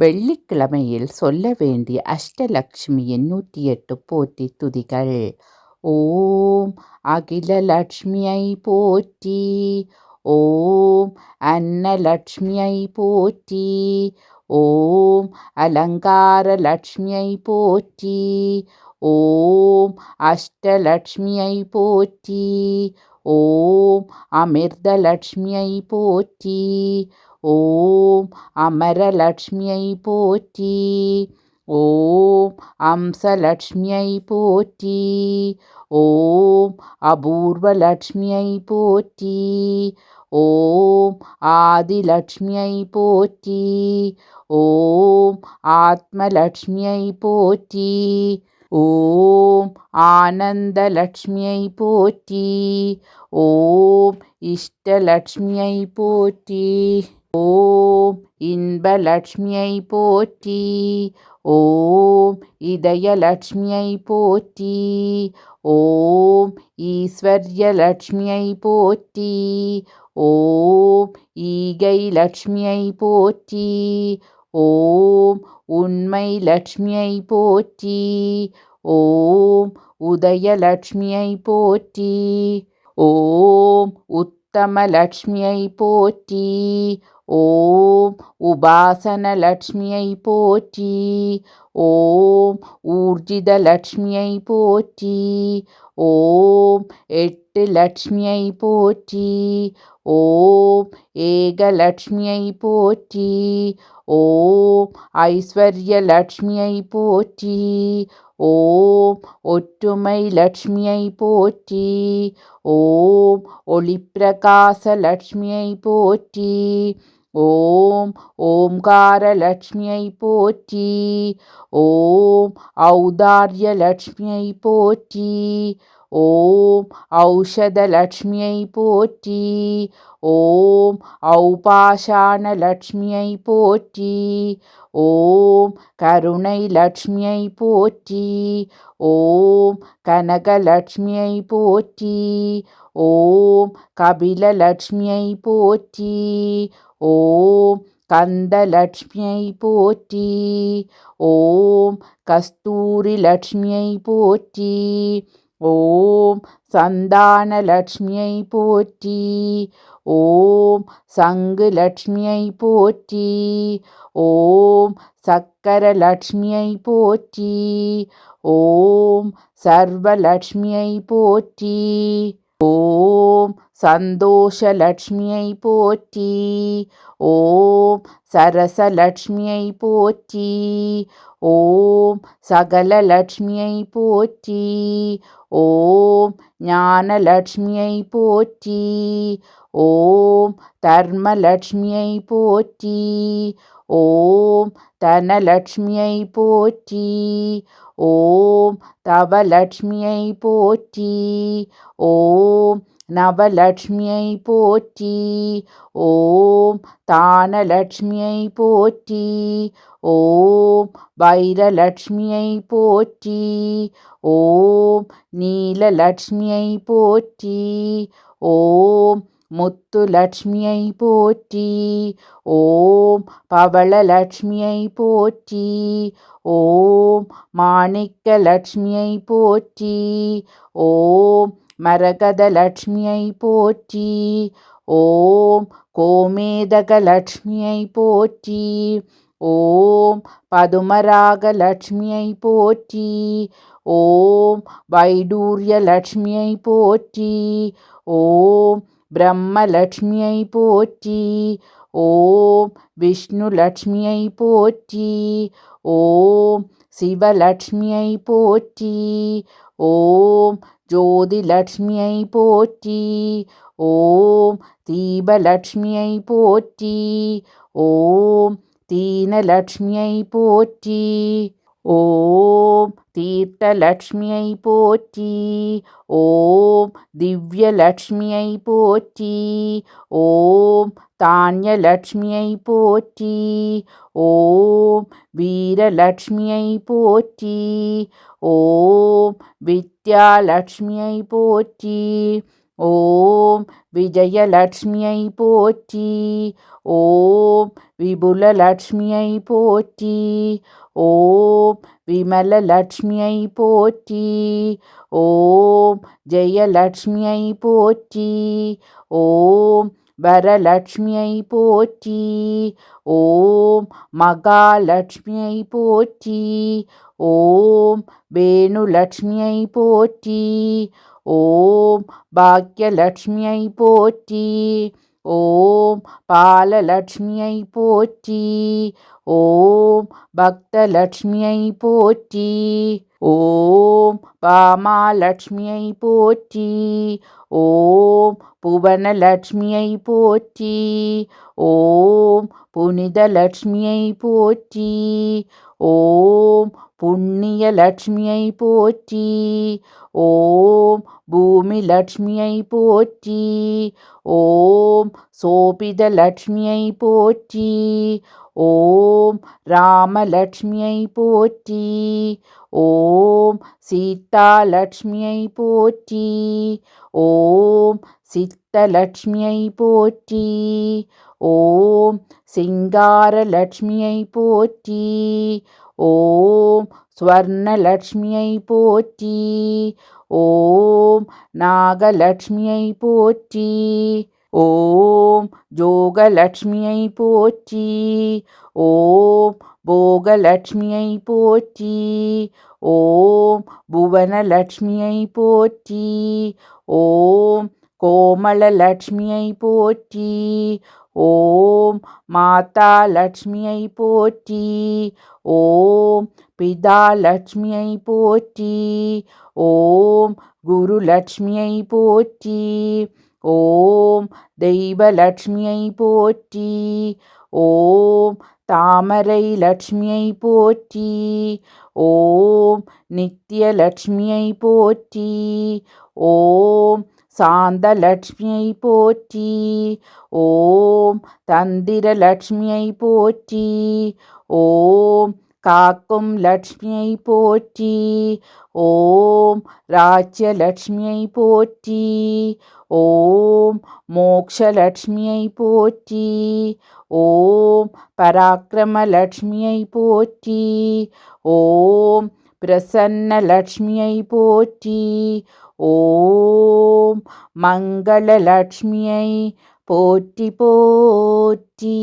வெள்ளிக்கிழமையில் சொல்ல வேண்டிய அஷ்டலக்ஷ்மியின் 108 போற்றி துதிகள். ஓம் அகிலலட்சுமியை போற்றி. ஓம் அன்னலட்சுமியை போற்றி. ஓம் அலங்கார லட்சுமியை போற்றி. ஓம் அஷ்டலட்சுமியை போற்றி. ஓம் அமிர்தலட்சுமியை போற்றி. ஓம் அமரலட்சுமியை போற்றி. ஓம் அம்சலட்சுமியை போற்றி. ஓம் அபூர்வலட்சுமியை போற்றி. ஓம் ஆதிலட்சுமியை போற்றி. ஓம் ஆத்மலட்சுமியை போற்றி. ஓம் ஆனந்தலட்சுமியை போற்றி. ஓம் இஷ்டலட்சுமியை போற்றி. ஓம் இன்பலட்சுமியை போற்றி. ஓம் இதயலட்சுமியை போற்றி. ஓம் ஈஸ்வர்யலட்சுமியை போற்றி. ஓம் ஈகை லட்சுமியை போற்றி. ஓம் உண்மை லட்சுமியை போற்றி. ஓம் உதயலட்சுமியை போற்றி. ஓம் உத்தமலட்சுமியை போற்றி. ஓம் உபாசனலட்சுமியை போற்றி. ஓம் ஊர்ஜிதலட்சுமியை போற்றி. ஓம் 8 லட்சுமியை போற்றி. ஓம் ஏகலட்சுமியை போற்றி. ஓம் ஐஸ்வர்யலட்சுமியை போற்றி. ஓம் ஒற்றுமை லட்சுமியை போற்றி. ஓம் ஒளிப்பிரகாச லட்சுமியை போற்றி. ஓம் ஓம்கார லட்சுமியை போற்றி. ஓம் ஔதார்ய லட்சுமியை போற்றி. ஓம் ஔஷத லட்சுமியை போற்றி. ஓம் ஔபாஷான லட்சுமியை போற்றி. ஓம் கருணை லட்சுமியை போற்றி. ஓம் கனகலட்சுமியை போற்றி. ஓம் கபிலலட்சுமியை போற்றி. ஓம் கந்தலட்சுமியை போற்றி. ஓம் கஸ்தூரி லட்சுமியை போற்றி. ஓம் சந்தான லட்சுமியை போற்றி. ஓம் சங்கு லட்சுமியை போற்றி. ஓம் சக்கர லட்சுமியை போற்றி. ஓம் சர்வலட்சுமியை போற்றி. ஓம் சந்தோஷலட்சுமியை போற்றி. ஓம் சரசலட்சுமியை போற்றி. ஓம் சகலலட்சுமியை போற்றி. ஓம் ஞானலட்சுமியை போற்றி. ஓம் தர்மலட்சுமியை போற்றி. ஓம் தனலட்சுமியை போற்றி. ஓம் தவலட்சுமியை போற்றி. ஓம் நவலட்சுமியை போற்றி. ஓம் தானலட்சுமியை போற்றி. ஓம் வைரலட்சுமியை போற்றி. ஓம் நீலலட்சுமியை போற்றி. ஓம் முத்துலட்சுமியை போற்றி. ஓம் பவளலட்சுமியை போற்றி. ஓம் மாணிக்கலட்சுமியை போற்றி. ஓம் மரகதலட்சுமியை போற்றி. ஓம் கோமேதகலட்சுமியை போற்றி. ஓம் பதுமராகலட்சுமியை போற்றி. ஓம் வைடூரியலட்சுமியை போற்றி. ஓம் பிரம்மலட்சுமியை போற்றி. ஓம் விஷ்ணுலட்சுமியை போற்றி. ஓம் சிவலட்சுமியை போற்றி. ஓம் ஜோதிலட்சுமியை போற்றி. ஓம் தீபலட்சுமியை போற்றி. ஓம் தீனலட்சுமியை போற்றி. ஓம் தீர்த்தலட்சுமியை போற்றி. ஓம் திவ்யலட்சுமியை போற்றி. ஓம் தானியலட்சுமியை போற்றி. ஓம் வீரலட்சுமியை போற்றி. ஓம் வித்யாலட்சுமியை போற்றி. ஓம் விஜயலட்சுமியை போற்றி. ஓம் விபுலலட்சுமியை போற்றி. ஓம் விமலலட்சுமியை போற்றி. ஓம் ஜெயலட்சுமியை போற்றி. ஓம் வரலட்சுமியை போற்றி. ஓம் மகாலட்சுமியை போற்றி. ஓம் வேணுலட்சுமியை போற்றி. ஓம் பாக்யலட்சுமியை போற்றி. ஓம் பாலலட்சுமியை போற்றி. ஓம் பக்தலட்சுமியை போற்றி. ஓம் பாமாலட்சுமியை போற்றி. ஓம் புவனலட்சுமியை போற்றி. ஓம் புனிதலட்சுமியை போற்றி. ஓம் புண்ணியலட்சுமியை போற்றி. ஓம் பூமிலட்சுமியை போற்றி. ஓம் சோபிதலட்சுமியை போற்றி. ஓம் ராமலட்சுமியை போற்றி. ஓம் சீதாலட்சுமியை போற்றி. ஓம் சித்தலட்சுமியை போற்றி. ஓம் சிங்காரலட்சுமியை போற்றி. ஓம் ஸ்வர்ணலட்சுமியை போற்றி. ஓம் நாகலட்சுமியை போற்றி. ஓம் ஜோகலட்சுமியை போற்றி. ஓம் போகலட்சுமியை போற்றி. ஓம் புவனலட்சுமியை போற்றி. ஓம் கோமளலட்சுமியை போற்றி. ஓம் மாதா லட்சுமியை போற்றி. ஓம் பிதா லட்சுமியை போற்றி. ஓம் குருலட்சுமியை போற்றி. ஓம் தெய்வலட்சுமியை போற்றி. ஓம் தாமரை லட்சுமியை போற்றி. ஓம் நித்யலட்சுமியை போற்றி. ஓம் சாந்தலட்சுமியை போற்றி. ஓம் தந்திரலட்சுமியை போற்றி. ஓம் காக்கும் லட்சுமியை போற்றி. ஓம் ராஜ்யலட்சுமியை போற்றி. ஓம் மோக்ஷலட்சுமியை போற்றி. ஓம் பராக்கிரமலட்சுமியை போற்றி. ஓம் பிரசன்னலட்சுமியை போற்றி. ஓம் மங்களலட்சுமியை போற்றி போற்றி.